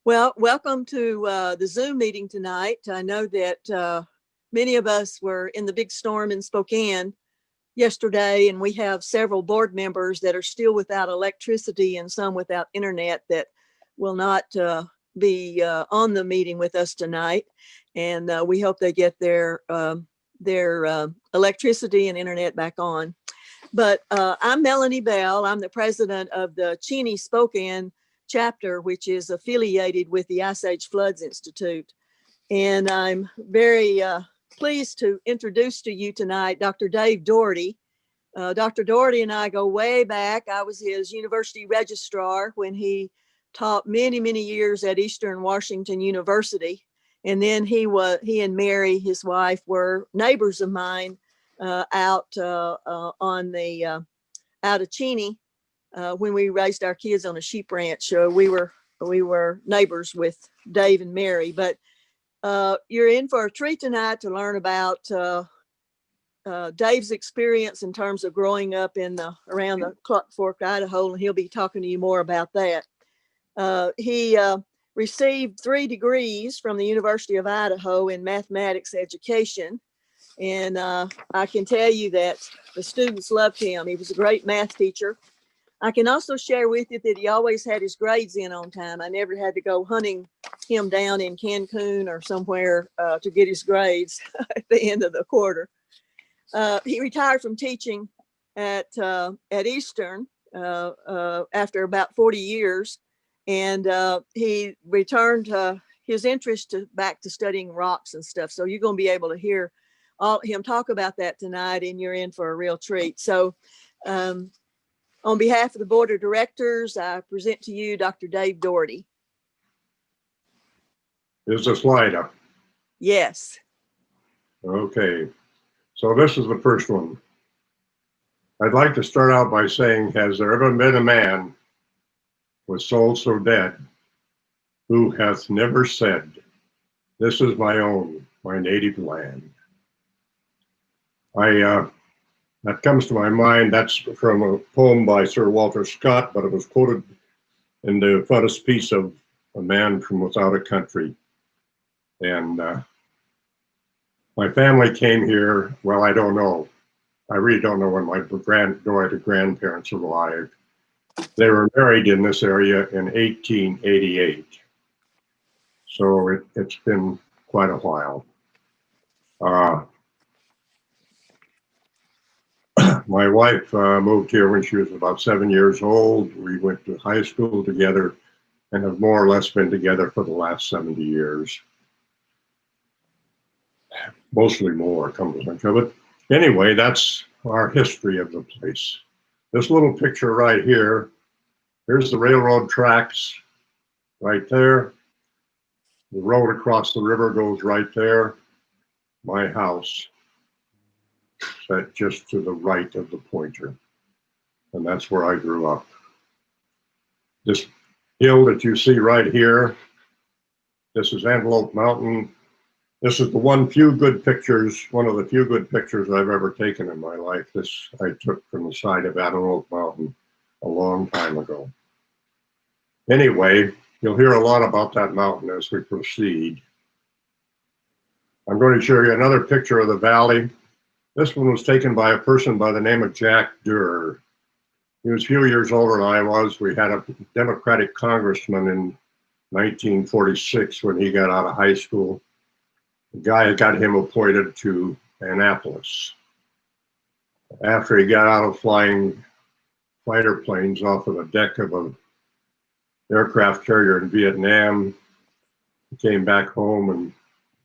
Well, welcome to the Zoom meeting tonight. I know that many of us were in the big storm in Spokane yesterday, and we have several board members that are still without electricity and some without internet that will not be on the meeting with us tonight. And we hope they get their electricity and internet back on. But I'm Melanie Bell. I'm the president of the Cheney-Spokane chapter, which is affiliated with the Ice Age Floods Institute. And I'm very pleased to introduce to you tonight Dr. Dave Daugharty. Dr. Daugharty and I go way back. I was his university registrar when he taught many years at Eastern Washington University. And then he and Mary, his wife, were neighbors of mine out of Cheney when we raised our kids on a sheep ranch. We were neighbors with Dave and Mary. But you're in for a treat tonight to learn about Dave's experience in terms of growing up around the Clark Fork, Idaho, and he'll be talking to you more about that. He received 3 degrees from the University of Idaho in mathematics education. And I can tell you that the students loved him. He was a great math teacher. I can also share with you that he always had his grades in on time. I never had to go hunting him down in Cancun or somewhere to get his grades at the end of the quarter. He retired from teaching at Eastern after about 40 years, and he returned his interest back to studying rocks and stuff. So you're going to be able to hear him talk about that tonight, and you're in for a real treat. So on behalf of the board of directors, I present to you Dr. Dave Daugharty. Is the slide up? Yes. Okay, so this is the first one. I'd like to start out by saying, has there ever been a man with soul so dead who hath never said, "This is my own, my native land"? That comes to my mind. That's from a poem by Sir Walter Scott, but it was quoted in the frontispiece of A Man from Without a Country. And my family came here, well, I don't know. I really don't know when my grandparents arrived. They were married in this area in 1888. So it's been quite a while. My wife moved here when she was about 7 years old. We went to high school together and have more or less been together for the last 70 years. Mostly more, come to think of it. Anyway, that's our history of the place. This little picture right here, here's the railroad tracks right there. The road across the river goes right there. My house set just to the right of the pointer. And that's where I grew up. This hill that you see right here, this is Antelope Mountain. This is one of the few good pictures I've ever taken in my life. This I took from the side of Antelope Mountain a long time ago. Anyway, you'll hear a lot about that mountain as we proceed. I'm going to show you another picture of the valley. This one was taken by a person by the name of Jack Durer. He was a few years older than I was. We had a Democratic congressman in 1946 when he got out of high school. The guy got him appointed to Annapolis. After he got out of flying fighter planes off of the deck of an aircraft carrier in Vietnam, he came back home and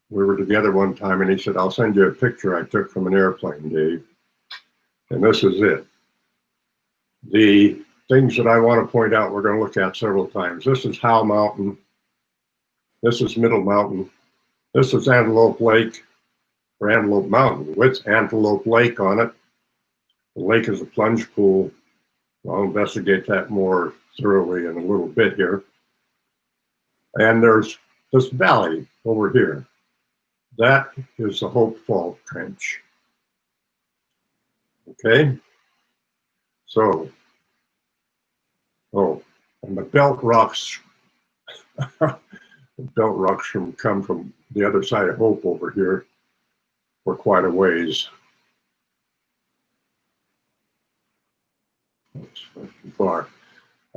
we were together one time and he said, "I'll send you a picture I took from an airplane, Dave." And this is it. The things that I want to point out, we're going to look at several times. This is Howe Mountain. This is Middle Mountain. This is Antelope Lake, or Antelope Mountain with Antelope Lake on it. The lake is a plunge pool. I'll investigate that more thoroughly in a little bit here. And there's this valley over here. That is the Hope Fault Trench. Okay, so, and the belt rocks belt rocks come from the other side of Hope over here for quite a ways. That's too far.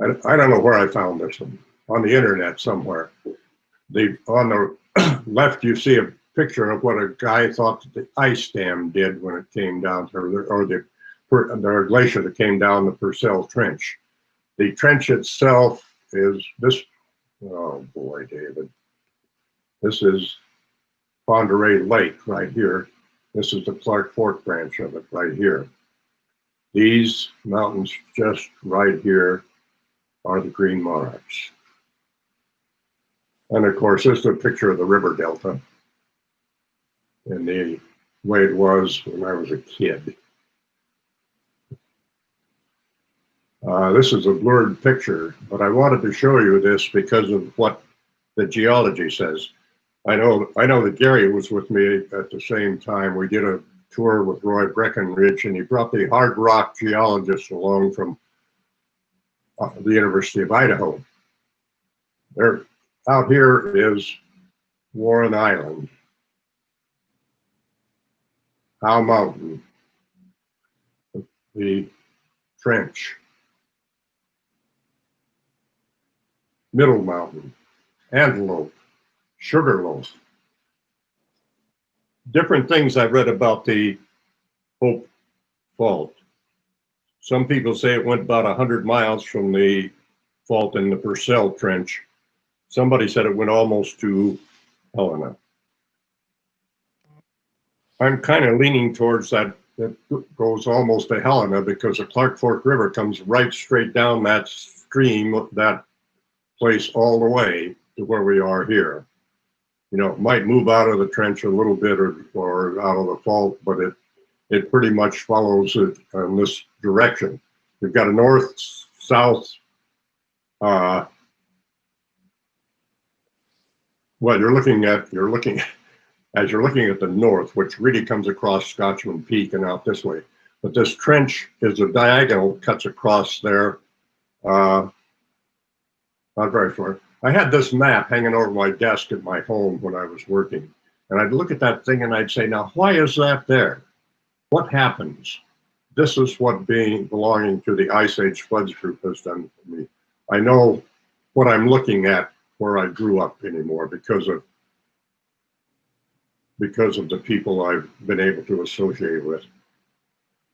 I don't know where I found this one. On the internet somewhere. On the left, you see a picture of what a guy thought that the ice dam did when it came down, or the glacier that came down the Purcell Trench. The trench itself is this. Oh boy, David. This is Pend Oreille Lake right here. This is the Clark Fork branch of it right here. These mountains just right here are the Green Monarchs. And of course, this is a picture of the river delta and the way it was when I was a kid. This is a blurred picture, but I wanted to show you this because of what the geology says. I know that Gary was with me at the same time. We did a tour with Roy Breckenridge, and he brought the hard rock geologists along from the University of Idaho. They're out here is Warren Island, Howe Mountain, the Trench, Middle Mountain, Antelope, Sugarloaf. Different things I've read about the Hope Fault. Some people say it went about 100 miles from the fault in the Purcell Trench. Somebody said it went almost to Helena. I'm kind of leaning towards that goes almost to Helena because the Clark Fork River comes right straight down that stream, that place all the way to where we are here. You know, it might move out of the trench a little bit or out of the fault, but it pretty much follows it in this direction. You've got a north-south well, as you're looking at the north, which really comes across Scotchman Peak and out this way. But this trench is a diagonal, cuts across there, not very far. I had this map hanging over my desk at my home when I was working. And I'd look at that thing and I'd say, now, why is that there? What happens? This is what belonging to the Ice Age Floods group has done for me. I know what I'm looking at where I grew up anymore because of the people I've been able to associate with.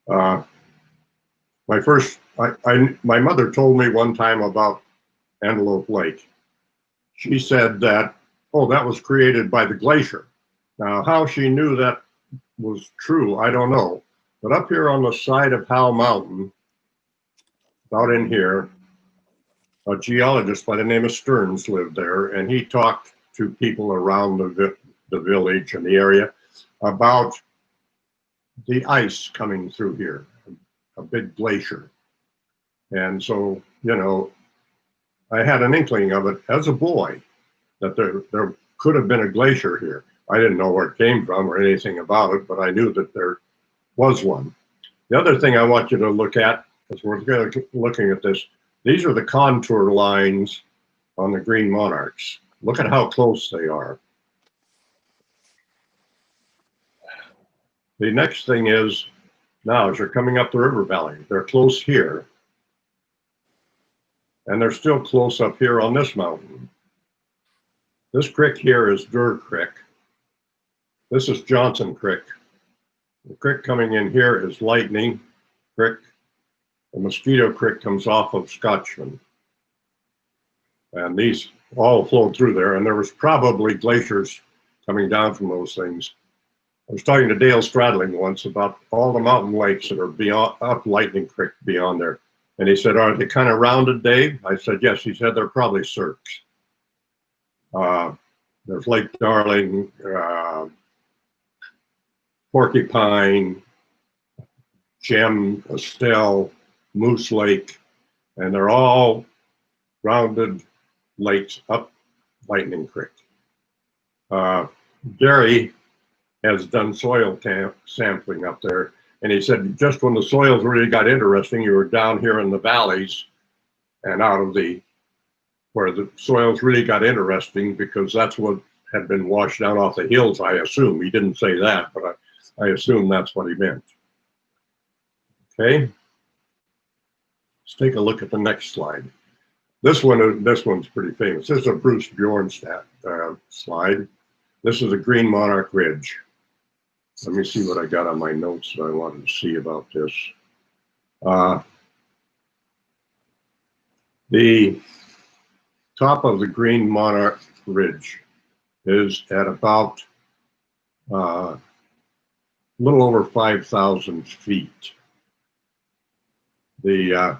My mother told me one time about Antelope Lake. She said that, oh, that was created by the glacier. Now, how she knew that was true, I don't know. But up here on the side of Howe Mountain, about in here, a geologist by the name of Stearns lived there, and he talked to people around the village and the area about the ice coming through here, a big glacier. And so, you know, I had an inkling of it as a boy that there could have been a glacier here. I didn't know where it came from or anything about it, but I knew that there was one. The other thing I want you to look at, as we're looking at this, these are the contour lines on the Green Monarchs. Look at how close they are. The next thing is, now as you're coming up the river valley, they're close here. And they're still close up here on this mountain. This creek here is Durer Creek. This is Johnson Creek. The creek coming in here is Lightning Creek. The Mosquito Creek comes off of Scotchman. And these all flowed through there, and there was probably glaciers coming down from those things. I was talking to Dale Stradling once about all the mountain lakes that are beyond up Lightning Creek beyond there. And he said, are they kind of rounded, Dave? I said, yes. He said, they're probably cirques. There's Lake Darling, Porcupine, Gem, Estelle, Moose Lake, and they're all rounded lakes up Lightning Creek. Gary has done soil sampling up there, and he said just when the soils really got interesting, you were down here in the valleys and out of the where the soils really got interesting, because that's what had been washed down off the hills, I assume. He didn't say that, but I assume that's what he meant. Okay, let's take a look at the next slide. This one's pretty famous. This is a Bruce Bjornstad slide. This is a green monarch ridge. Let me see what I got on my notes that I wanted to see about this. The top of the green monarch ridge is at about a little over 5,000 feet. The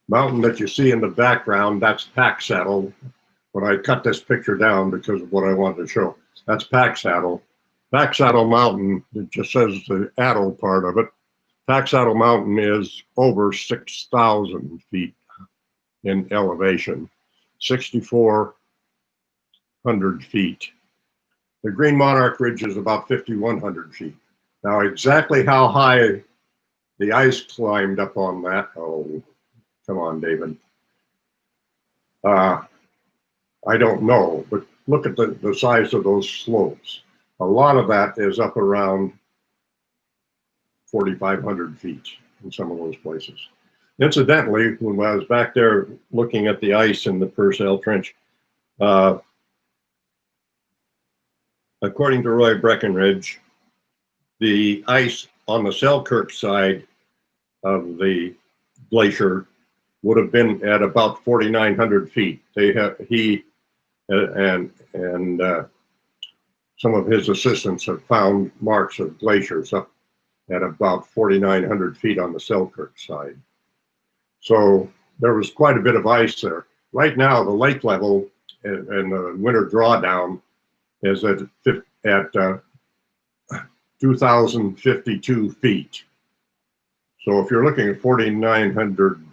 mountain that you see in the background, that's Pack Saddle. When I cut this picture down because of what I wanted to show, that's Pack Saddle. Pack Saddle Mountain, it just says the Addo part of it. Pack Saddle Mountain is over 6,000 feet in elevation, 6,400 feet. The Green Monarch Ridge is about 5,100 feet. Now, exactly how high the ice climbed up on that, oh, come on, David. I don't know, but look at the size of those slopes. A lot of that is up around 4,500 feet in some of those places. Incidentally, when I was back there looking at the ice in the Purcell Trench, according to Roy Breckenridge, the ice on the Selkirk side of the glacier would have been at about 4,900 feet. He and some of his assistants have found marks of glaciers up at about 4,900 feet on the Selkirk side. So there was quite a bit of ice there. Right now, the lake level and the winter drawdown is at 2,052 feet. So if you're looking at 4,900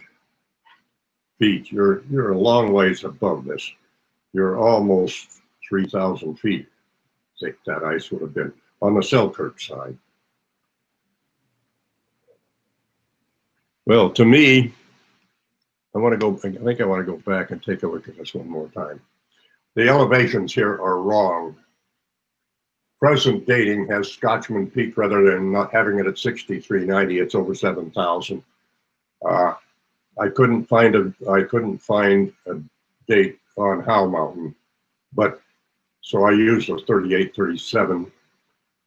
feet, you're a long ways above this. You're almost 3,000 feet thick that ice would have been on the Selkirk side. Well, to me, I think I want to go back and take a look at this one more time. The elevations here are wrong. Present dating has Scotchman Peak, rather than not having it at 6,390, it's over 7,000. I couldn't find a date on Howe Mountain, but so I used a 3837.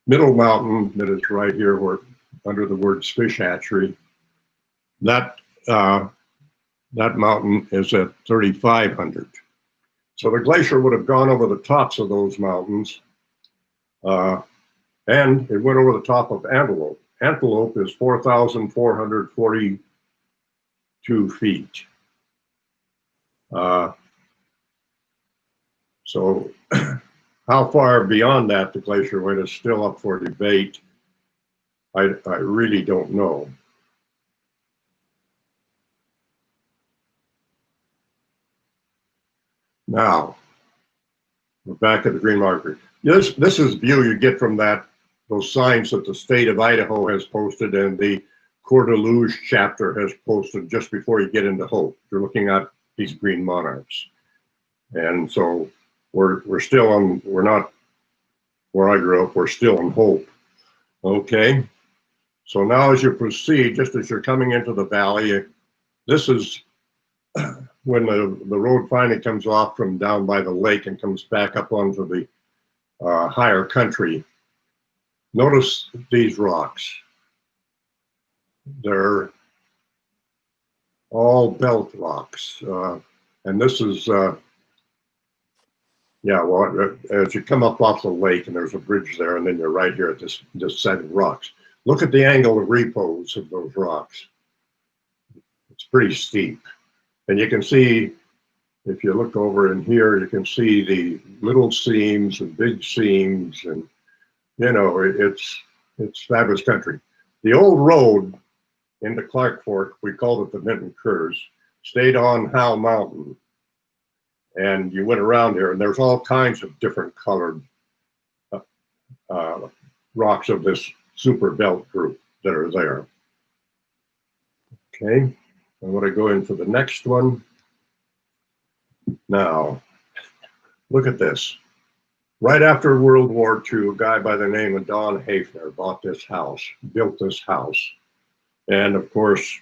Middle Mountain, that is right here where under the words fish hatchery, that mountain is at 3,500. So the glacier would have gone over the tops of those mountains, and it went over the top of Antelope. Antelope is 4,442 feet. So how far beyond that the glacier went is still up for debate. I really don't know. Now, we're back at the Green Monarch. This is view you get from those signs that the state of Idaho has posted and the Coeur d'Alene chapter has posted just before you get into Hope. You're looking at these green monarchs. And so we're still on, we're not where I grew up, we're still in Hope. Okay. So now as you proceed, just as you're coming into the valley, this is when the road finally comes off from down by the lake and comes back up onto the higher country. Notice these rocks. They're all belt rocks. And this is, yeah, well, as you come up off the lake and there's a bridge there, and then you're right here at this set of rocks. Look at the angle of repose of those rocks. It's pretty steep. And you can see, if you look over in here, you can see the little seams and big seams, and you know, it's fabulous country. The old road into Clark Fork, we called it the Minton Curves, stayed on Howe Mountain. And you went around here, and there's all kinds of different colored rocks of this super belt group that are there. Okay, I want to go into the next one. Now, look at this. Right after World War II, a guy by the name of Don Hafner bought this house, built this house. And of course,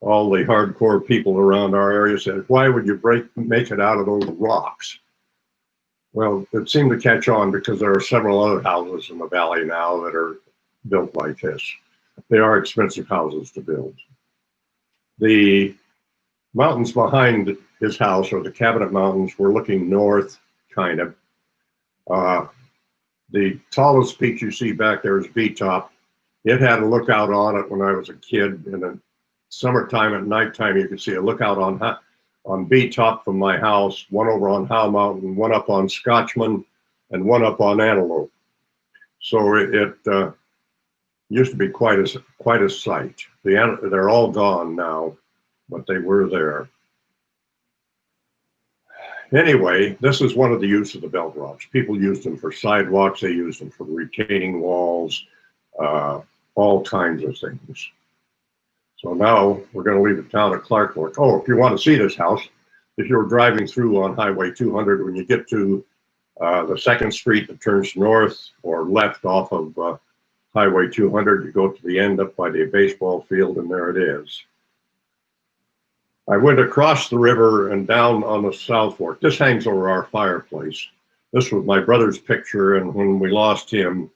all the hardcore people around our area said, why would you make it out of those rocks? Well, it seemed to catch on because there are several other houses in the valley now that are built like this. They are expensive houses to build. The mountains behind his house, or the Cabinet Mountains, were looking north, kind of. The tallest peak you see back there is V-Top. It had a lookout on it when I was a kid. In the summertime at nighttime, you could see a lookout on V-Top from my house, one over on Howe Mountain, one up on Scotchman, and one up on Antelope. So it used to be quite a sight. They're all gone now, but they were there. Anyway, this is one of the use of the belt rocks. People used them for sidewalks. They used them for retaining walls, all kinds of things. So now we're going to leave the town of Clark Fork. Oh, if you want to see this house, if you're driving through on Highway 200, when you get to the 2nd Street that turns north or left off of Highway 200, you go to the end up by the baseball field, and there it is. I went across the river and down on the South Fork. This hangs over our fireplace. This was my brother's picture, and when we lost him,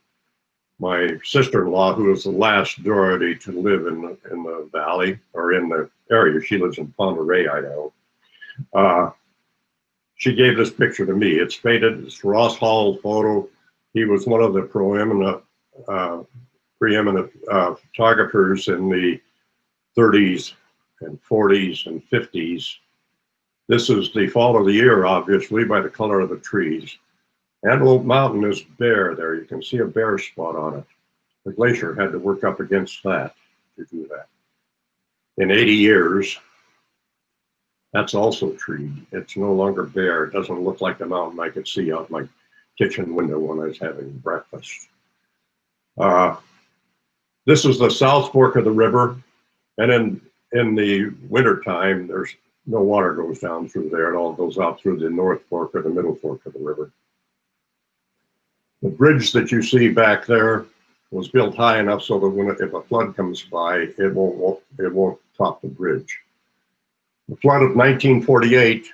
my sister-in-law, who was the last Daugharty to live in the valley, or in the area, she lives in Ponderay, Idaho. She gave this picture to me. It's faded. It's Ross Hall's photo. He was one of the preeminent photographers in the 30s and 40s and 50s. This is the fall of the year, obviously, by the color of the trees. Antelope Mountain is bare there. You can see a bare spot on it. The glacier had to work up against that to do that. In 80 years, that's also treed. It's no longer bare. It doesn't look like the mountain I could see out my kitchen window when I was having breakfast. This is the South Fork of the river, and in the wintertime, there's no water goes down through there. It all goes out through the North Fork or the Middle Fork of the river. The bridge that you see back there was built high enough so that if a flood comes by, it won't top the bridge. The flood of 1948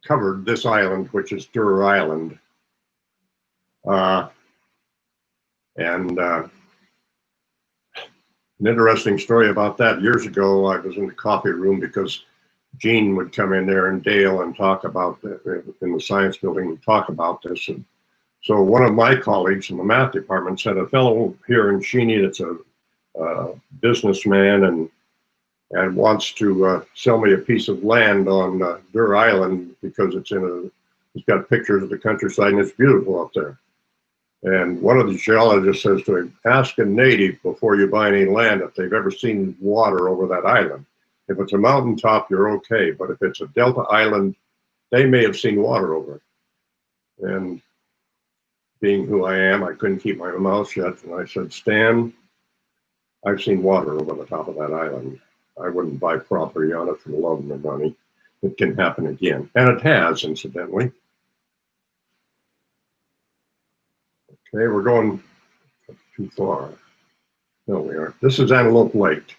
covered this island, which is Durer Island. An interesting story about that. Years ago, I was in the coffee room because Gene would come in there and Dale and talk about in the science building and talk about this. And so one of my colleagues in the math department said, a fellow here in Cheney that's a businessman and wants to sell me a piece of land on Durer Island because it's it's got pictures of the countryside and it's beautiful up there. And one of the geologists says to him, ask a native before you buy any land if they've ever seen water over that island. If it's a mountaintop, you're okay. But if it's a delta island, they may have seen water over it. And being who I am, I couldn't keep my mouth shut. And I said, Stan, I've seen water over the top of that island. I wouldn't buy property on it for the love of the money. It can happen again. And it has, incidentally. Okay, we're going too far. No, we aren't. This is Antelope Lake.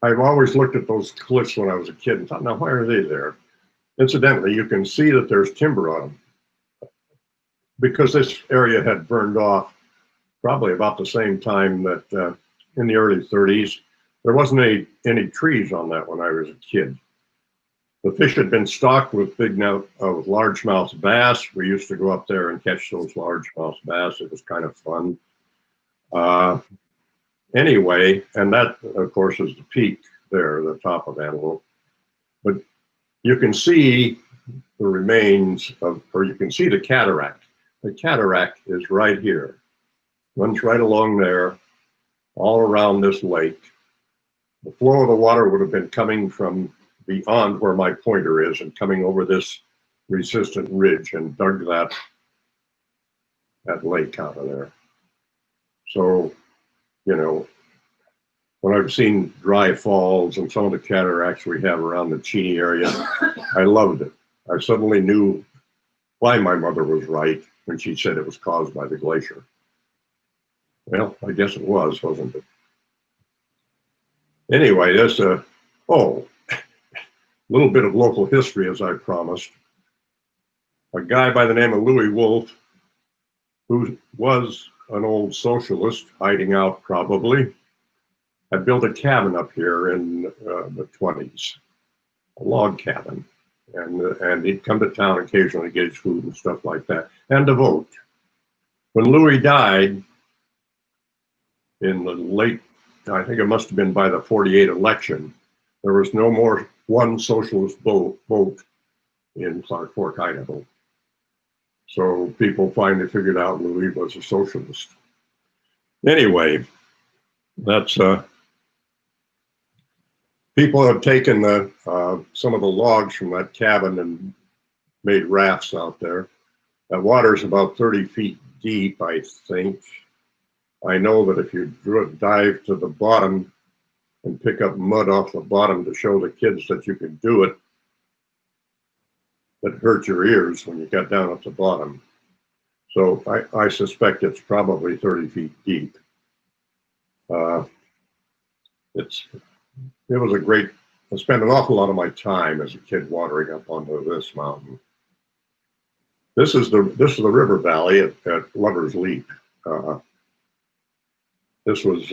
I've always looked at those cliffs when I was a kid and thought, now why are they there? Incidentally, you can see that there's timber on them because this area had burned off probably about the same time that in the early 30s. There wasn't any trees on that when I was a kid. The fish had been stocked with largemouth bass. We used to go up there and catch those largemouth bass. It was kind of fun. Anyway, and that, of course, is the peak there, the top of Antelope. But you can see the remains or you can see the cataract. The cataract is right here. Runs right along there, all around this lake. The flow of the water would have been coming from beyond where my pointer is and coming over this resistant ridge and dug that lake out of there. So, you know, when I've seen dry falls and some of the cataracts we have around the Cheney area, I loved it. I suddenly knew why my mother was right when she said it was caused by the glacier. Well, I guess it was, wasn't it? Anyway, there's a little bit of local history, as I promised. A guy by the name of Louis Wolfe, who was an old socialist, hiding out probably, had built a cabin up here in the 20s, a log cabin. And he'd come to town occasionally to get his food and stuff like that, and to vote. When Louis died in the late, I think it must have been by the 48 election, there was no more one socialist vote in Clark Fork, Idaho. So people finally figured out Louis was a socialist. Anyway, that's people have taken some of the logs from that cabin and made rafts out there. That water's about 30 feet deep, I think. I know that if you dive to the bottom and pick up mud off the bottom to show the kids that you can do it, that hurt your ears when you got down at the bottom. So I suspect it's probably 30 feet deep. It was a great, I spent an awful lot of my time as a kid watering up onto this mountain. This is the river valley at Lover's Leap. This was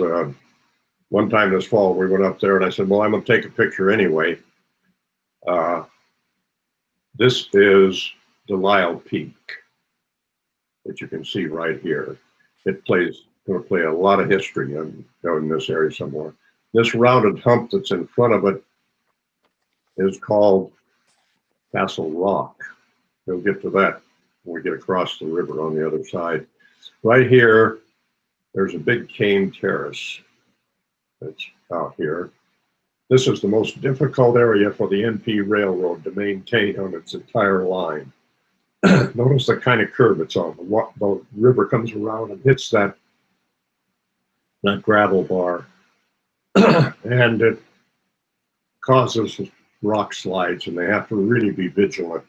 one time this fall we went up there and I said, well, I'm gonna take a picture anyway. This is Delisle Peak, which you can see right here. It going to play a lot of history in this area somewhere. This rounded hump that's in front of it is called Castle Rock. We'll get to that when we get across the river on the other side. Right here, there's a big kame terrace that's out here. This is the most difficult area for the NP Railroad to maintain on its entire line. Notice the kind of curve it's on. The river comes around and hits that gravel bar. And it causes rock slides, and they have to really be vigilant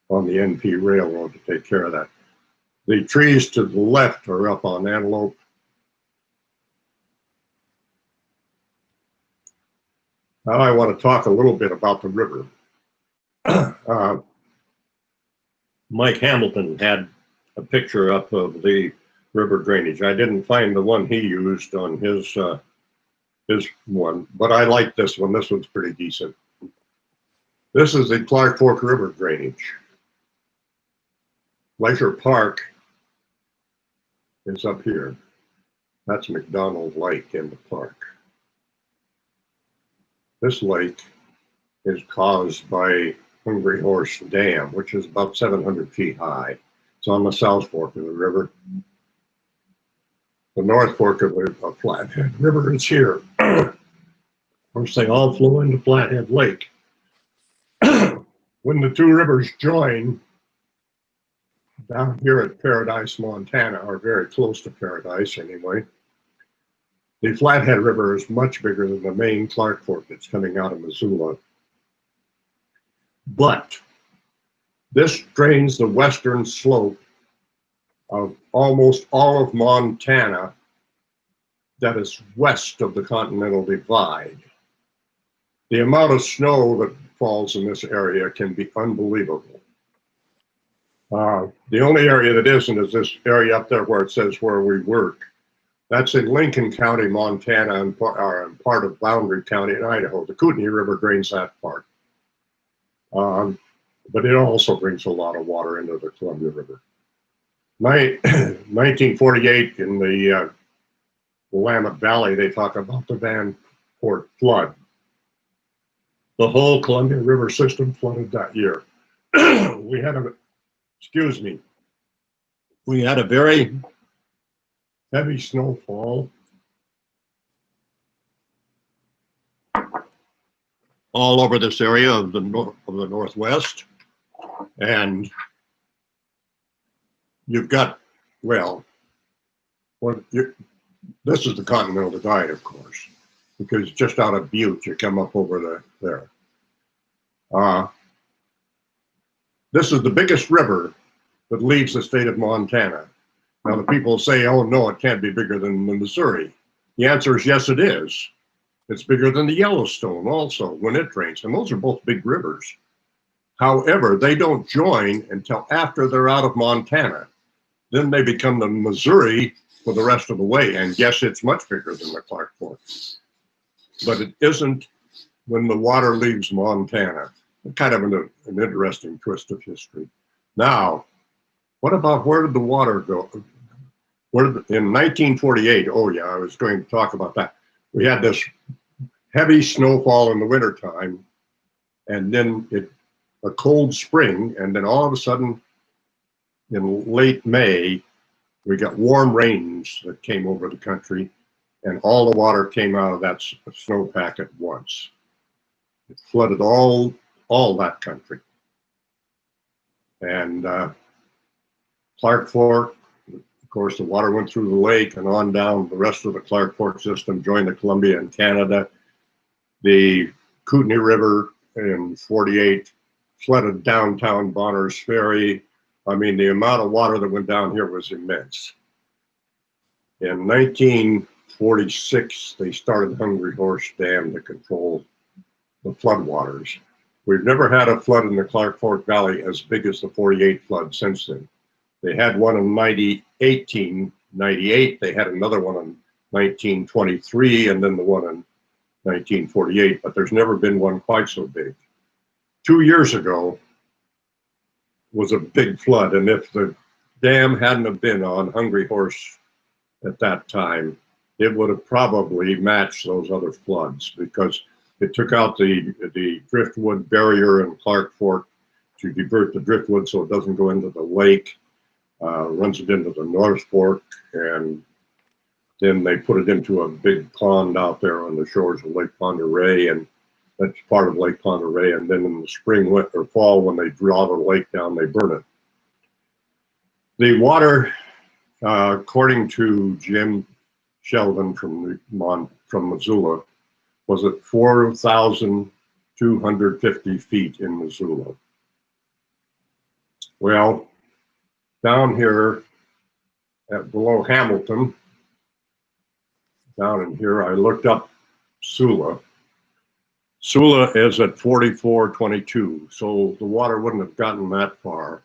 on the NP Railroad to take care of that. The trees to the left are up on Antelope. Now I want to talk a little bit about the river. Mike Hamilton had a picture up of the river drainage. I didn't find the one he used on his one, but I like this one. This one's pretty decent. This is the Clark Fork River drainage. Glacier Park is up here. That's McDonald Lake in the park. This lake is caused by Hungry Horse Dam, which is about 700 feet high. It's on the south fork of the river. The north fork of the Flathead River is here. Of course, they all flow into Flathead Lake. When the two rivers join down here at Paradise, Montana, or very close to Paradise anyway, the Flathead River is much bigger than the main Clark Fork that's coming out of Missoula. But this drains the western slope of almost all of Montana that is west of the Continental Divide. The amount of snow that falls in this area can be unbelievable. The only area that isn't is this area up there where it says where we work. That's in Lincoln County, Montana, and part of Boundary County in Idaho. The Kootenai River drains that part. But it also brings a lot of water into the Columbia River. 1948 in the Willamette Valley, they talk about the Van Port flood. The whole Columbia River system flooded that year. We had a very heavy snowfall all over this area of the Northwest, and you've got, this is the Continental Divide, of course. because just out of Butte, you come up over there. This is the biggest river that leaves the state of Montana. Now the people say, oh no, it can't be bigger than the Missouri. The answer is yes, it is. It's bigger than the Yellowstone also when it drains, and those are both big rivers. However, they don't join until after they're out of Montana. Then they become the Missouri for the rest of the way, and yes, it's much bigger than the Clark Fork. But it isn't when the water leaves Montana. Kind of an interesting twist of history. Now, what about where did the water go? In 1948, oh yeah, I was going to talk about that. We had this heavy snowfall in the wintertime, and then a cold spring, and then all of a sudden, in late May, we got warm rains that came over the country, and all the water came out of that snowpack at once. It flooded all that country. And Clark Fork, of course, the water went through the lake and on down the rest of the Clark Fork system, joined the Columbia and Canada. The Kootenai River in 48 flooded downtown Bonners Ferry. I mean, the amount of water that went down here was immense. In 1946, they started Hungry Horse Dam to control the floodwaters. We've never had a flood in the Clark Fork Valley as big as the 48 flood since then. They had one in 1898, they had another one in 1923, and then the one in 1948, but there's never been one quite so big. 2 years ago was a big flood, and if the dam hadn't have been on Hungry Horse at that time, it would have probably matched those other floods, because it took out the driftwood barrier in Clark Fork to divert the driftwood so it doesn't go into the lake, runs it into the North Fork, and then they put it into a big pond out there on the shores of Lake Pend Oreille, and that's part of Lake Pend Oreille. And then in the spring, winter, or fall, when they draw the lake down, they burn it. The water, according to Jim Sheldon from Missoula, was at 4,250 feet in Missoula. Well, down here below Hamilton, down in here, I looked up Sula. Sula is at 4422, so the water wouldn't have gotten that far.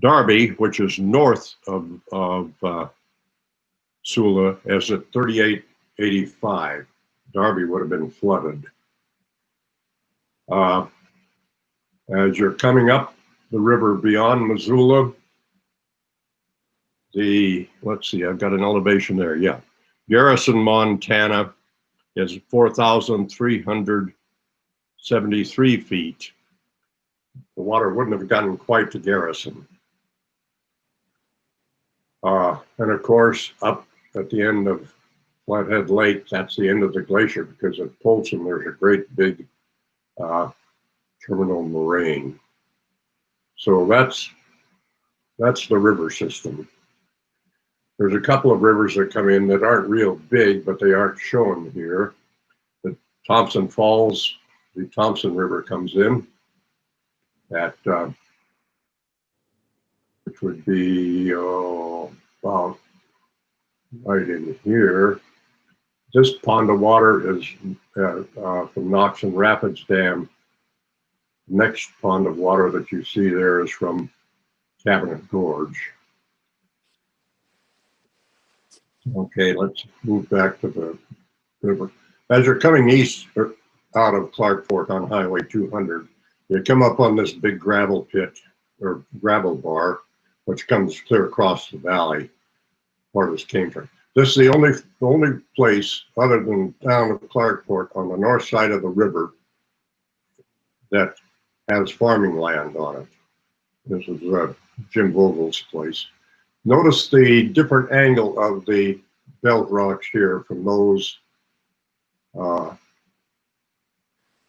Darby, which is north of Sula, is at 3885. Darby would have been flooded. As you're coming up the river beyond Missoula, let's see, I've got an elevation there, yeah. Garrison, Montana is 4,373 feet. The water wouldn't have gotten quite to Garrison. And of course, up at the end of Flathead Lake, that's the end of the glacier, because at Polson there's a great big terminal moraine. So that's the river system. There's a couple of rivers that come in that aren't real big, but they aren't shown here. The Thompson Falls, the Thompson River comes in at, which would be about right in here. This pond of water is from Knox and Rapids Dam. Next pond of water that you see there is from Cabinet Gorge. Okay, let's move back to the river. As you're coming east or out of Clark Fork on Highway 200, you come up on this big gravel pit or gravel bar, which comes clear across the valley, where this came from. This is the only place other than down of Clark Fork on the north side of the river that has farming land on it. This is Jim Bogle's place. Notice the different angle of the belt rocks here from those when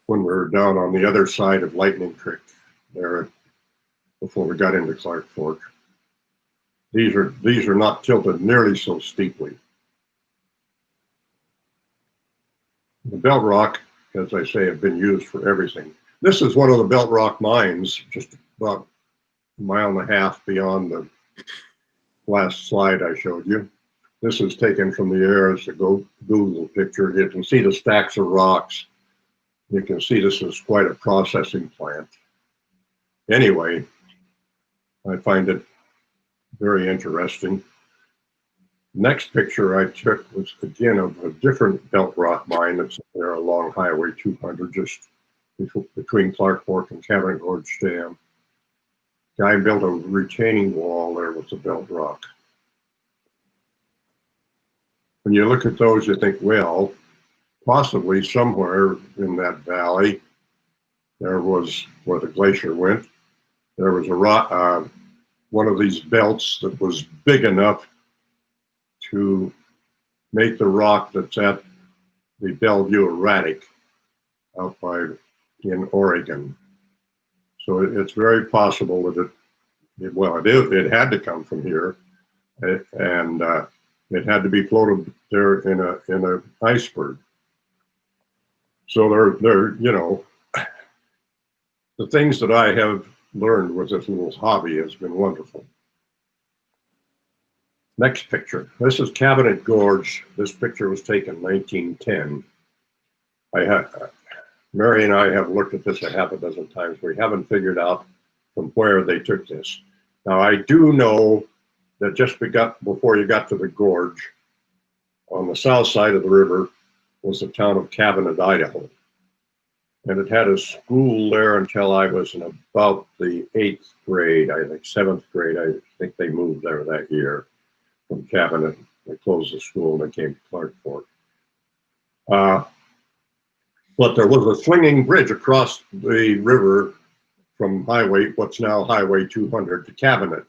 we were down on the other side of Lightning Creek there before we got into Clark Fork. These are not tilted nearly so steeply. The belt rock, as I say, have been used for everything. This is one of the belt rock mines, just about a mile and a half beyond the last slide I showed you. This is taken from the air as a Google picture. You can see the stacks of rocks. You can see this is quite a processing plant. Anyway, I find it very interesting. Next picture I took was again of a different belt rock mine that's there along Highway 200, just between Clark Fork and Cabin Gorge Dam. Guy built a retaining wall there with the belt rock. When you look at those, you think, well, possibly somewhere in that valley, there was where the glacier went. There was a rock, one of these belts that was big enough to make the rock that's at the Bellevue Erratic out in Oregon. So it's very possible that it had to come from here, and it had to be floated there in a iceberg. So they're you know, the things that I have learned with this little hobby has been wonderful. Next picture. This is Cabinet Gorge. This picture was taken 1910. Mary and I have looked at this a half a dozen times. We haven't figured out from where they took this. Now I do know that just before you got to the gorge, on the south side of the river was the town of Cabinet, Idaho. And it had a school there until I was in about the 8th grade, I think 7th grade. I think they moved there that year from Cabinet. They closed the school and they came to Clark Fork. But there was a swinging bridge across the river from what's now Highway 200 to Cabinet.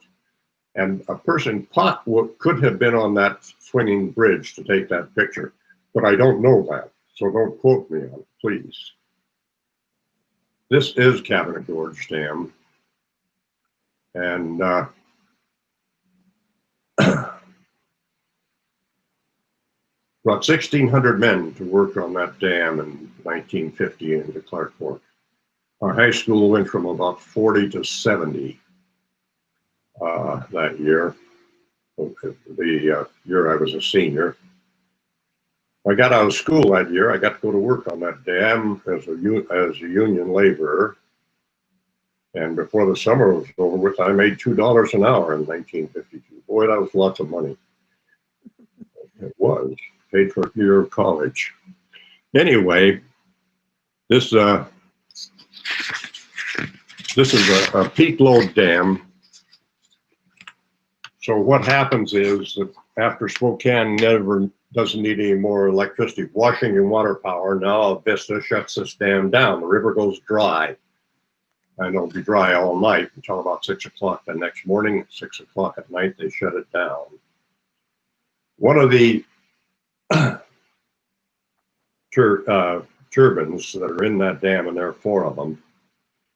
And a person could have been on that swinging bridge to take that picture, but I don't know that, so don't quote me on it, please. This is Cabinet Gorge Dam, and about 1,600 men to work on that dam in 1950 into Clark Fork. Our high school went from about 40 to 70 that year, the year I was a senior. I got out of school that year. I got to go to work on that dam as a union laborer. And before the summer was over with, I made $2 an hour in 1952. Boy, that was lots of money. It was. Paid for a year of college. Anyway, this is a peak load dam. So what happens is that after Spokane doesn't need any more electricity, washing and water power, now Vista shuts this dam down. The river goes dry. And it'll be dry all night until about 6 o'clock the next morning. At 6 o'clock at night, they shut it down. One of the turbines that are in that dam, and there are 4 of them,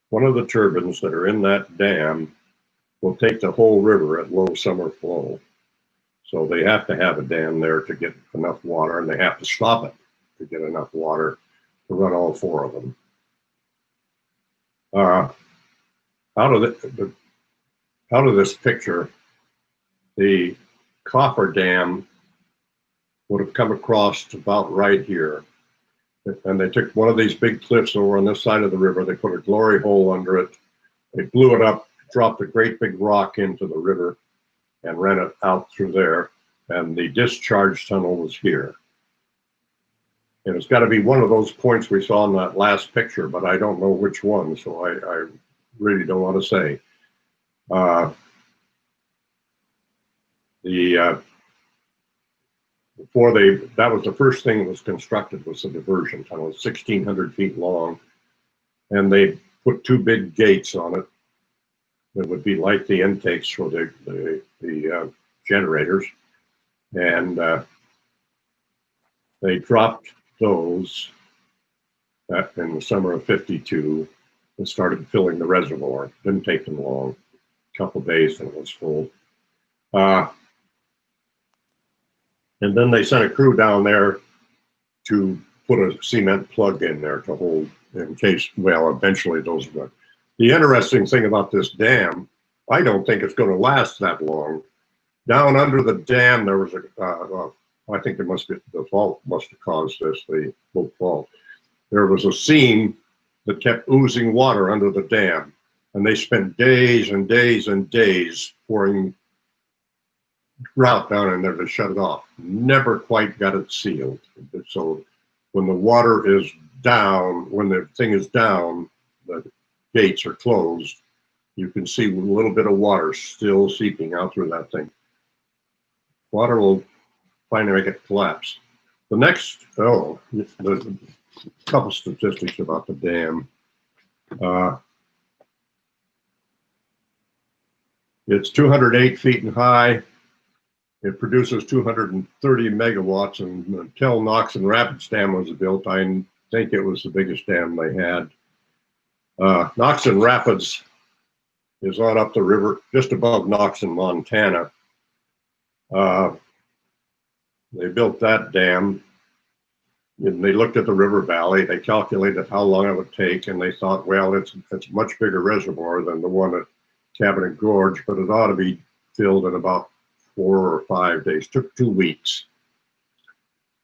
one of the turbines that are in that dam will take the whole river at low summer flow. So they have to have a dam there to get enough water, and they have to stop it to get enough water to run all 4 of them. Out of this picture, the coffer dam would have come across to about right here. And they took one of these big cliffs over on this side of the river. They put a glory hole under it. They blew it up, dropped a great big rock into the river, and ran it out through there. And the discharge tunnel was here. And it's got to be one of those points we saw in that last picture, but I don't know which one, so I really don't want to say. That was the first thing that was constructed, was the diversion tunnel. It's 1,600 feet long, and they put 2 big gates on it that would be like the intakes for the generators, and they dropped those in the summer of '52 and started filling the reservoir. Didn't take them long, a couple days, and it was full. And then they sent a crew down there to put a cement plug in there to hold in case, well, eventually those will. The interesting thing about this dam, I don't think it's going to last that long. Down under the dam, there was I think it must be, the fault must have caused this, the fault. There was a seam that kept oozing water under the dam, and they spent days and days and days pouring grout down in there to shut it off. Never quite got it sealed. So when the water is down, when the thing is down, the gates are closed, you can see a little bit of water still seeping out through that thing. Water will finally make it collapse. The next, the couple statistics about the dam. It's 208 feet high. It produces 230 megawatts, and until Knox and Rapids Dam was built, I think it was the biggest dam they had. Knox and Rapids is on up the river, just above Knox in Montana. They built that dam, and they looked at the river valley. They calculated how long it would take, and they thought, well, it's a much bigger reservoir than the one at Cabinet Gorge, but it ought to be filled in about 4 or 5 days. Took 2 weeks.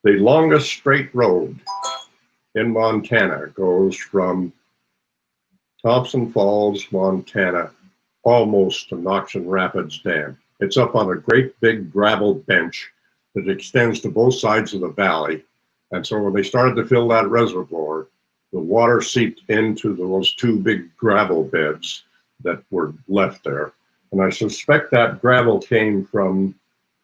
The longest straight road in Montana goes from Thompson Falls, Montana, almost to Knox and Rapids Dam. It's up on a great big gravel bench that extends to both sides of the valley. And so when they started to fill that reservoir, the water seeped into those 2 big gravel beds that were left there. And I suspect that gravel came from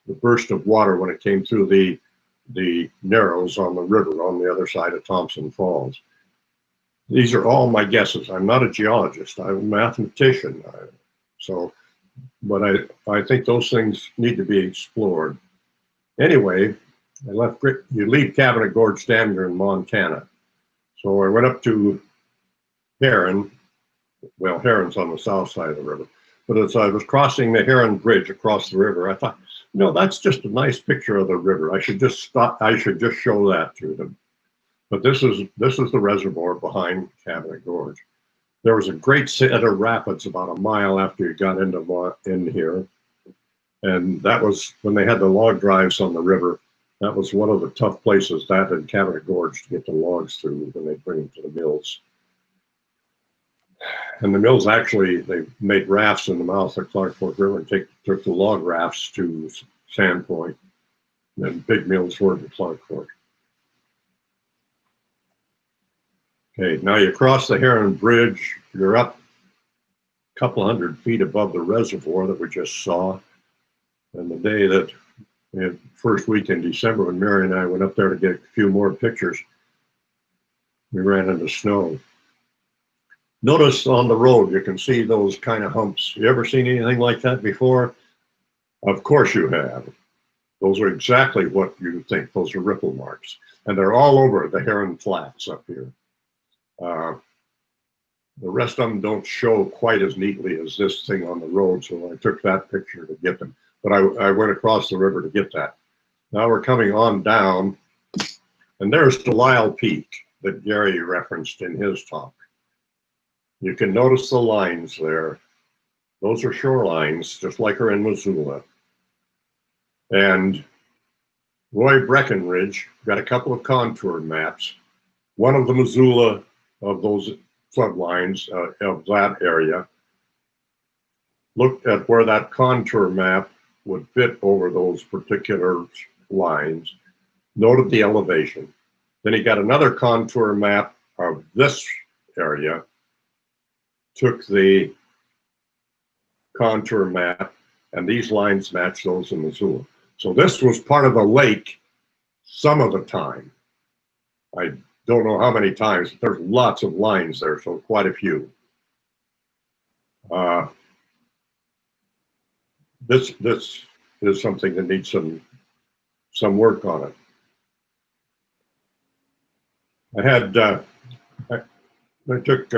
the burst of water when it came through the narrows on the river on the other side of Thompson Falls. These are all my guesses. I'm not a geologist. I'm a mathematician. But I think those things need to be explored. Anyway, you leave Cabinet Gorge Dam, you're in Montana. So I went up to Heron. Well, Heron's on the south side of the river. But as I was crossing the Heron Bridge across the river, I thought, that's just a nice picture of the river. I should just stop. I should just show that to them. But this is the reservoir behind Cabinet Gorge. There was a great set of rapids about a mile after you got in here. And that was when they had the log drives on the river. That was one of the tough places, that and Cabinet Gorge, to get the logs through when they bring them to the mills. And the mills actually, they made rafts in the mouth of Clark Fork River and took the log rafts to Sandpoint. And big mills were in Clark Fork. Okay, now you cross the Heron Bridge, you're up a couple 100 feet above the reservoir that we just saw. And the day that, first week in December, when Mary and I went up there to get a few more pictures, we ran into snow. Notice on the road, you can see those kind of humps. You ever seen anything like that before? Of course you have. Those are exactly what you think. Those are ripple marks. And they're all over the Heron Flats up here. The rest of them don't show quite as neatly as this thing on the road, so I took that picture to get them. But I went across the river to get that. Now we're coming on down, and there's Delisle Peak that Gary referenced in his talk. You can notice the lines there. Those are shorelines, just like are in Missoula. And Roy Breckenridge got a couple of contour maps. One of the Missoula of those flood lines of that area, looked at where that contour map would fit over those particular lines, noted the elevation. Then he got another contour map of this area, took the contour map, and these lines match those in Missoula. So this was part of the lake some of the time. I don't know how many times. There's lots of lines there, so quite a few. This is something that needs some work on it. I took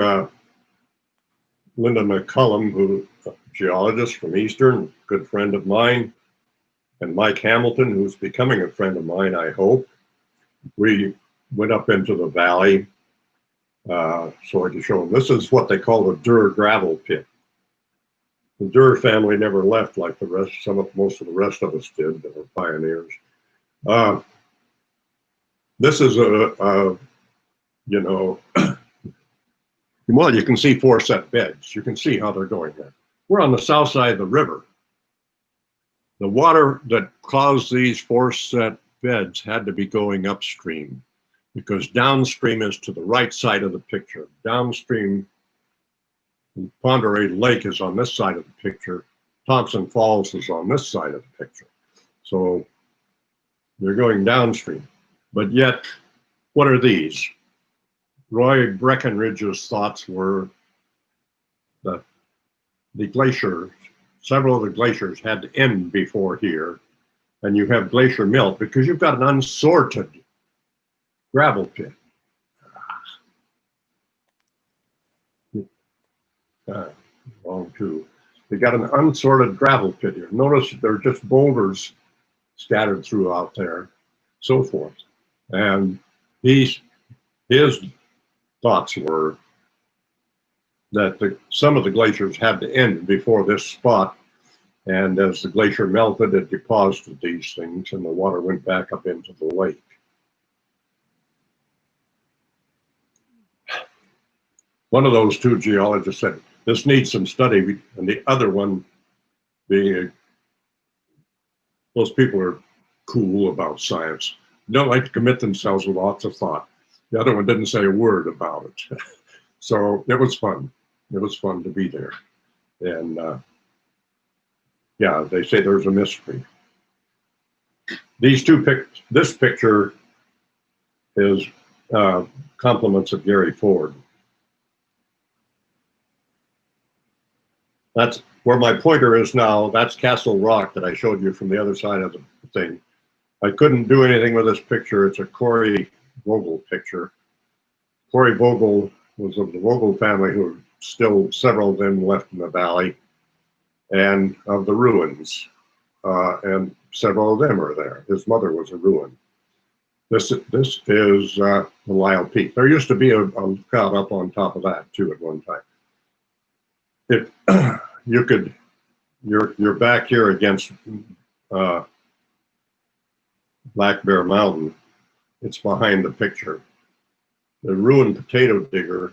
Linda McCullum, who's a geologist from Eastern, good friend of mine, and Mike Hamilton, who's becoming a friend of mine, I hope. We went up into the valley. So I can show them. This is what they call the Durer Gravel Pit. The Durer family never left like the rest. Most of the rest of us did that were pioneers. This is you know, well, you can see 4 set beds. You can see how they're going there. We're on the south side of the river. The water that caused these 4 set beds had to be going upstream, because downstream is to the right side of the picture. Downstream, Pend Oreille Lake is on this side of the picture. Thompson Falls is on this side of the picture. So they're going downstream. But yet, what are these? Roy Breckenridge's thoughts were that the glacier, several of the glaciers had to end before here, and you have glacier melt because you've got an unsorted gravel pit. Wrong too. They got an unsorted gravel pit here. Notice they're just boulders scattered throughout there, so forth. And his thoughts were that some of the glaciers had to end before this spot. And as the glacier melted, it deposited these things and the water went back up into the lake. One of those 2 geologists said, this needs some study. And the other one being, those people are cool about science. Don't like to commit themselves with lots of thought. The other one didn't say a word about it. So it was fun. It was fun to be there. And yeah, they say there's a mystery. These 2 this picture is compliments of Gary Ford. That's where my pointer is now. That's Castle Rock that I showed you from the other side of the thing. I couldn't do anything with this picture. It's a Corey Bogle picture. Corey Bogle was of the Bogle family, who still several of them left in the valley, and of the ruins. And several of them are there. His mother was a ruin. This is the Lyle Peak. There used to be a lookout up on top of that too at one time. If you could, you're back here against Black Bear Mountain. It's behind the picture. The ruined potato digger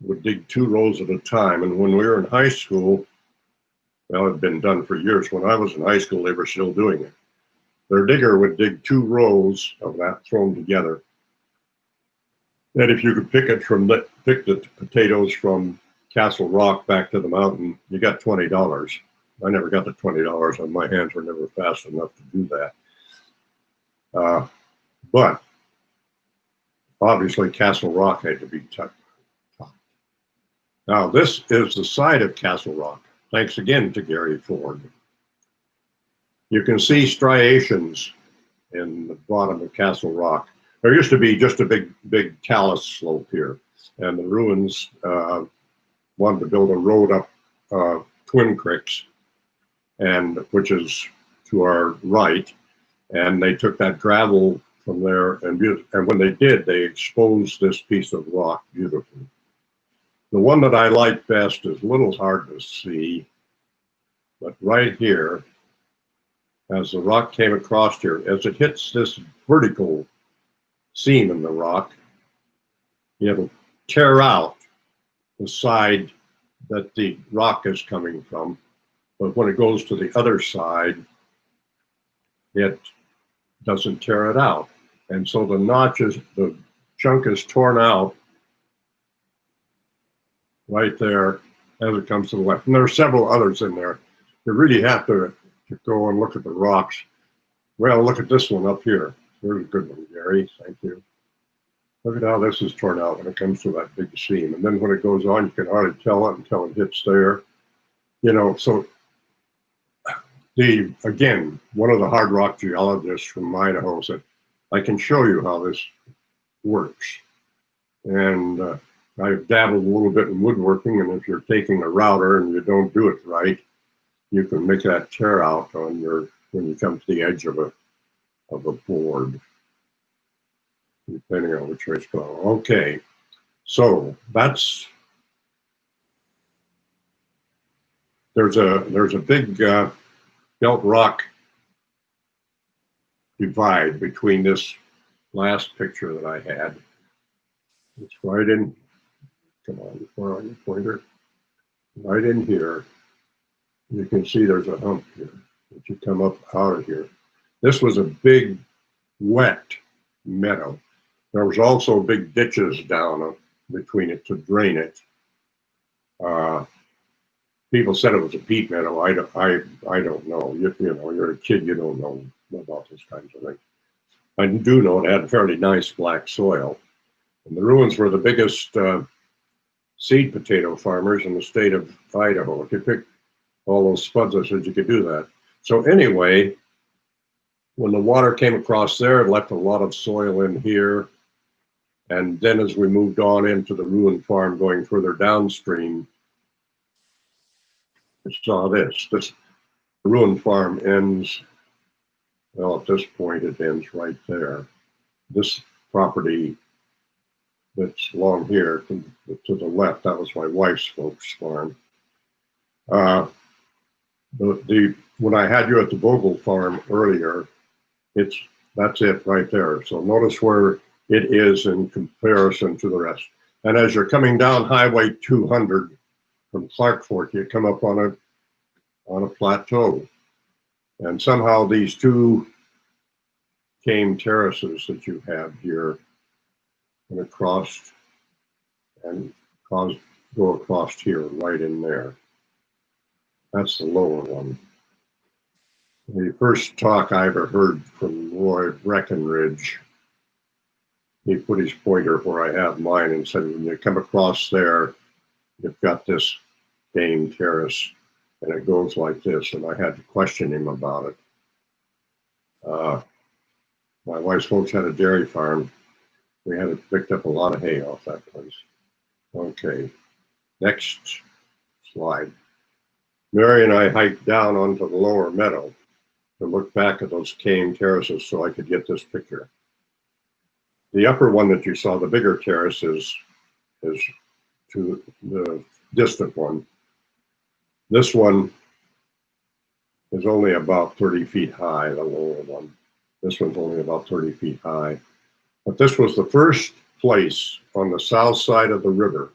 would dig 2 rows at a time. And when we were in high school, well, it had been done for years. When I was in high school, they were still doing it. Their digger would dig 2 rows of that thrown together. And if you could pick the potatoes from Castle Rock back to the mountain, you got $20. I never got the $20, and my hands were never fast enough to do that. But obviously Castle Rock had to be topped. Now this is the side of Castle Rock. Thanks again to Gary Ford. You can see striations in the bottom of Castle Rock. There used to be just a big talus slope here, and the ruins wanted to build a road up Twin Creeks, and which is to our right, and they took that gravel from there, and when they did, they exposed this piece of rock beautifully. The one that I like best is a little hard to see, but right here, as the rock came across here, as it hits this vertical seam in the rock, it'll tear out the side that the rock is coming from. But when it goes to the other side, it doesn't tear it out. And so the chunk is torn out right there as it comes to the left. And there are several others in there. You really have to go and look at the rocks. Well, look at this one up here. There's a good one, Gary. Thank you. Look at how this is torn out when it comes to that big seam. And then when it goes on, you can hardly tell it until it hits there. You know, so again, one of the hard rock geologists from Idaho said, I can show you how this works. And I've dabbled a little bit in woodworking, and if you're taking a router and you don't do it right, you can make that tear out on when you come to the edge of a board. depending on which way it's going. Okay, so that's, there's a big belt rock divide between this last picture that I had. It's right in, come on, where are you, pointer? Right in here. You can see there's a hump here. If you come up out of here, this was a big wet meadow. There was also big ditches down between it to drain it. People said it was a peat meadow. I don't know. You know, you're a kid, you don't know about those kinds of things. I do know it had fairly nice black soil. And the ruins were the biggest seed potato farmers in the state of Idaho. If you pick all those spuds, I said you could do that. So anyway, when the water came across there, it left a lot of soil in here. And then as we moved on into the ruined farm going further downstream, I saw this. The ruined farm ends, well, at this point it ends right there. This property that's along here to the left, that was my wife's folks' farm. When I had you at the Bogle farm earlier, that's it right there. So notice where it is in comparison to the rest. And as you're coming down Highway 200 from Clark Fork, you come up on a plateau. And somehow these two kame terraces that you have here and across and go across here right in there. That's the lower one. The first talk I ever heard from Roy Breckenridge, he put his pointer where I have mine and said, when you come across there, you've got this kame terrace and it goes like this. And I had to question him about it. My wife's folks had a dairy farm. We had picked up a lot of hay off that place. Okay, next slide. Mary and I hiked down onto the lower meadow to look back at those kame terraces so I could get this picture. The upper one that you saw, the bigger terrace, is to the distant one. This one is only about 30 feet high, the lower one. This one's only about 30 feet high. But this was the first place on the south side of the river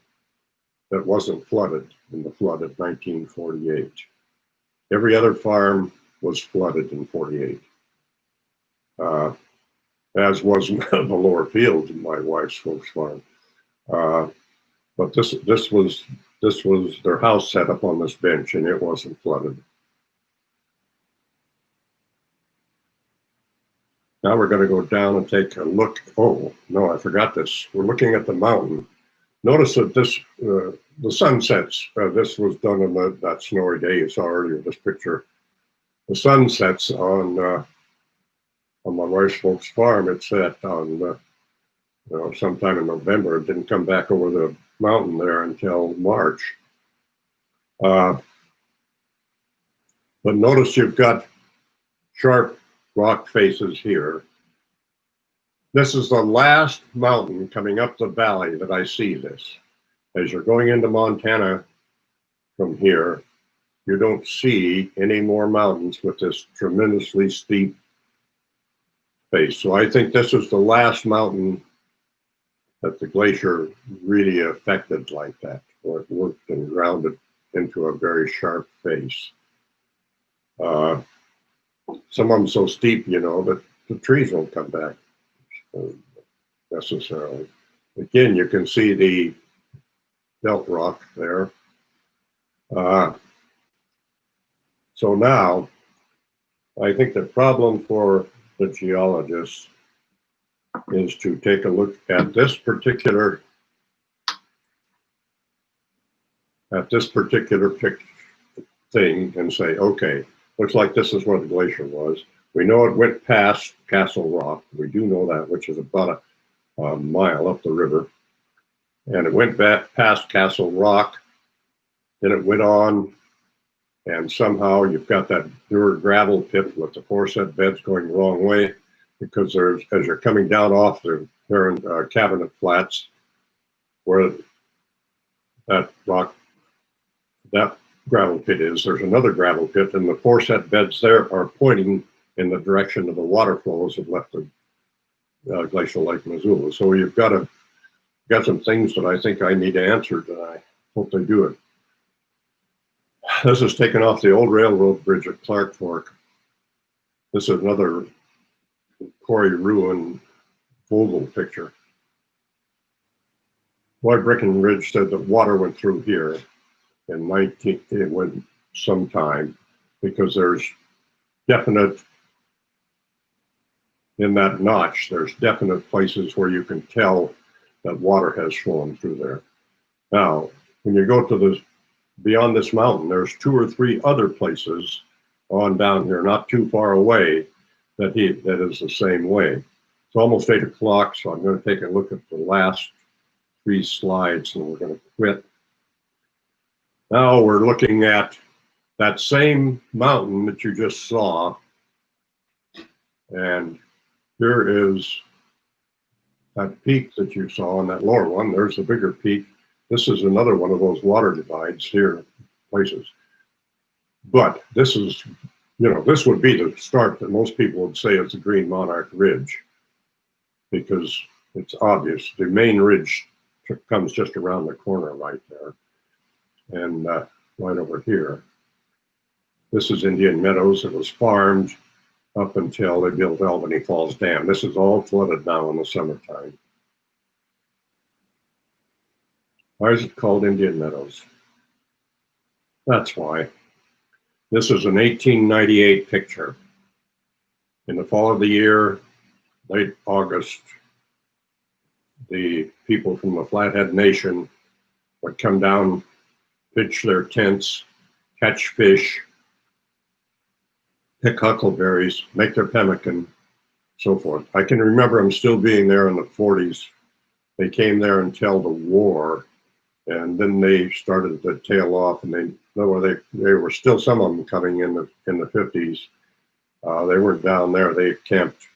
that wasn't flooded in the flood of 1948. Every other farm was flooded in 48, as was the lower fields in my wife's folks' farm. But this was their house set up on this bench, and it wasn't flooded. Now we're going to go down and take a look. Oh, no, I forgot this. We're looking at the mountain. Notice that this, the sunsets, this was done on that snowy day you saw earlier, this picture. The sunsets on my wife's folks' farm, it set on sometime in November. It didn't come back over the mountain there until March. But notice you've got sharp rock faces here. This is the last mountain coming up the valley that I see this. As you're going into Montana from here, you don't see any more mountains with this tremendously steep face. So I think this is the last mountain that the glacier really affected like that, or it worked and grounded into a very sharp face. Some of them so steep, that the trees won't come back necessarily. Again, you can see the belt rock there. So now, I think the problem for the geologists is to take a look at this particular thing and say, okay, looks like this is where the glacier was. We know it went past Castle Rock. We do know that, which is about a mile up the river. And it went back past Castle Rock. Then it went on, and somehow you've got that Durer Gravel Pit with the foreset beds going the wrong way, because as you're coming down off the Cabinet Flats, where that gravel pit is. There's another gravel pit, and the foreset beds there are pointing in the direction of the water flows that left the glacial Lake Missoula. So you've got some things that I think I need answered, and I hope they do it. This is taken off the old railroad bridge at Clark Fork. This is another quarry ruin Bogle picture. Roy Breckenridge said that water went through here it went sometime, because there's definite, in that notch, there's definite places where you can tell that water has flown through there. Now, when you go to beyond this mountain, there's 2 or 3 other places on down here, not too far away, that is the same way. It's almost 8 o'clock, so I'm going to take a look at the last 3 slides, and we're going to quit. Now we're looking at that same mountain that you just saw, and here is that peak that you saw on that lower one. There's a bigger peak. This is another one of those water divides here, places. But this is, this would be the start that most people would say is the Green Monarch Ridge, because it's obvious. The main ridge comes just around the corner right there, and right over here. This is Indian Meadows. It was farmed up until they built Albany Falls Dam. This is all flooded now in the summertime. Why is it called Indian Meadows? That's why. This is an 1898 picture. In the fall of the year, late August, the people from the Flathead Nation would come down, pitch their tents, catch fish, pick huckleberries, make their pemmican, so forth. I can remember them still being there in the 40s. They came there until the war, and then they started to tail off, and they were still, some of them coming in the 50s. They weren't down there. They camped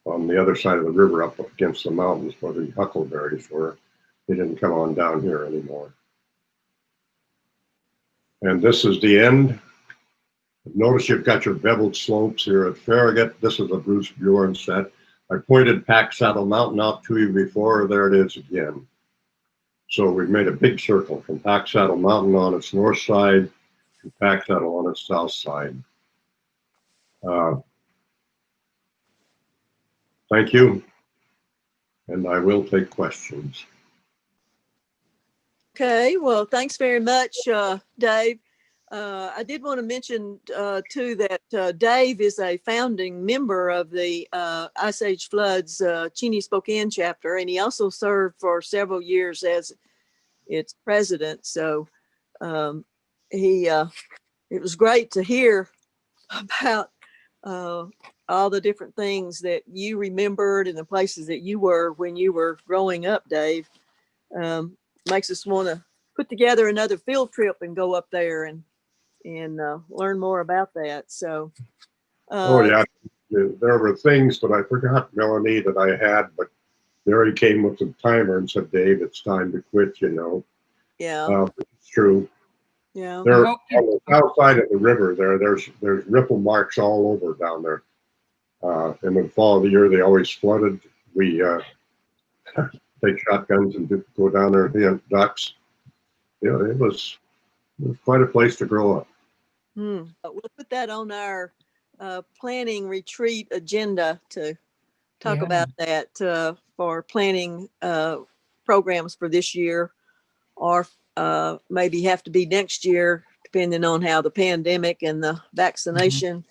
on the other side of the river up against the mountains where the huckleberries were. They didn't come on down here anymore. And this is the end. Notice you've got your beveled slopes here at Farragut. This is a Bruce Bjorn set. I pointed Pack Saddle Mountain out to you before. There it is again. So we've made a big circle from Pack Saddle Mountain on its north side to Pack Saddle on its south side. Thank you. And I will take questions. Okay, well, thanks very much, Dave. I did want to mention too that Dave is a founding member of the Ice Age Floods Cheney-Spokane chapter, and he also served for several years as its president. So it was great to hear about all the different things that you remembered and the places that you were when you were growing up, Dave. Makes us want to put together another field trip and go up there and learn more about that. So, oh yeah, there were things that I forgot, Melanie, that I had, but Mary came with the timer and said, "Dave, it's time to quit." Yeah, it's true. Yeah. There on the south side of the river, there's ripple marks all over down there. In the fall of the year, they always flooded. We take shotguns and go down there and hunt ducks. It was quite a place to grow up. We'll put that on our planning retreat agenda to talk about that for planning programs for this year, or maybe have to be next year, depending on how the pandemic and the vaccination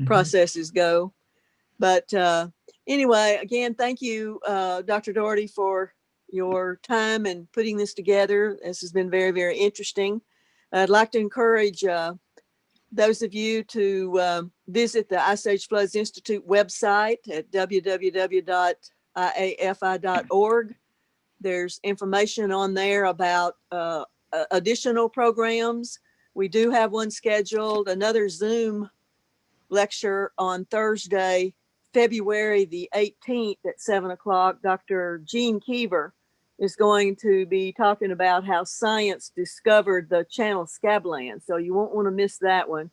processes go. But anyway, again, thank you, Dr. Daugharty, for your time and putting this together. This has been very, very interesting. I'd like to encourage those of you to visit the Ice Age Floods Institute website at www.iafi.org. There's information on there about additional programs. We do have one scheduled, another Zoom lecture on Thursday February the 18th at 7 o'clock, Dr. Gene Keever is going to be talking about how science discovered the Channel Scablands. So you won't want to miss that one.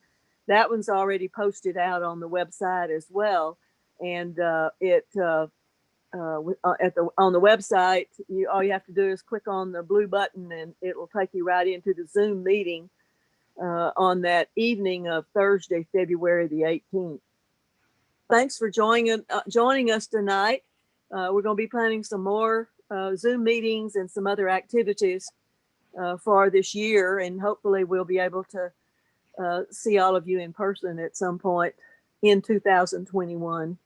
That one's already posted out on the website as well. And on the website, all you have to do is click on the blue button and it will take you right into the Zoom meeting on that evening of Thursday, February the 18th. Thanks for joining us tonight. We're going to be planning some more Zoom meetings and some other activities for this year, and hopefully we'll be able to see all of you in person at some point in 2021.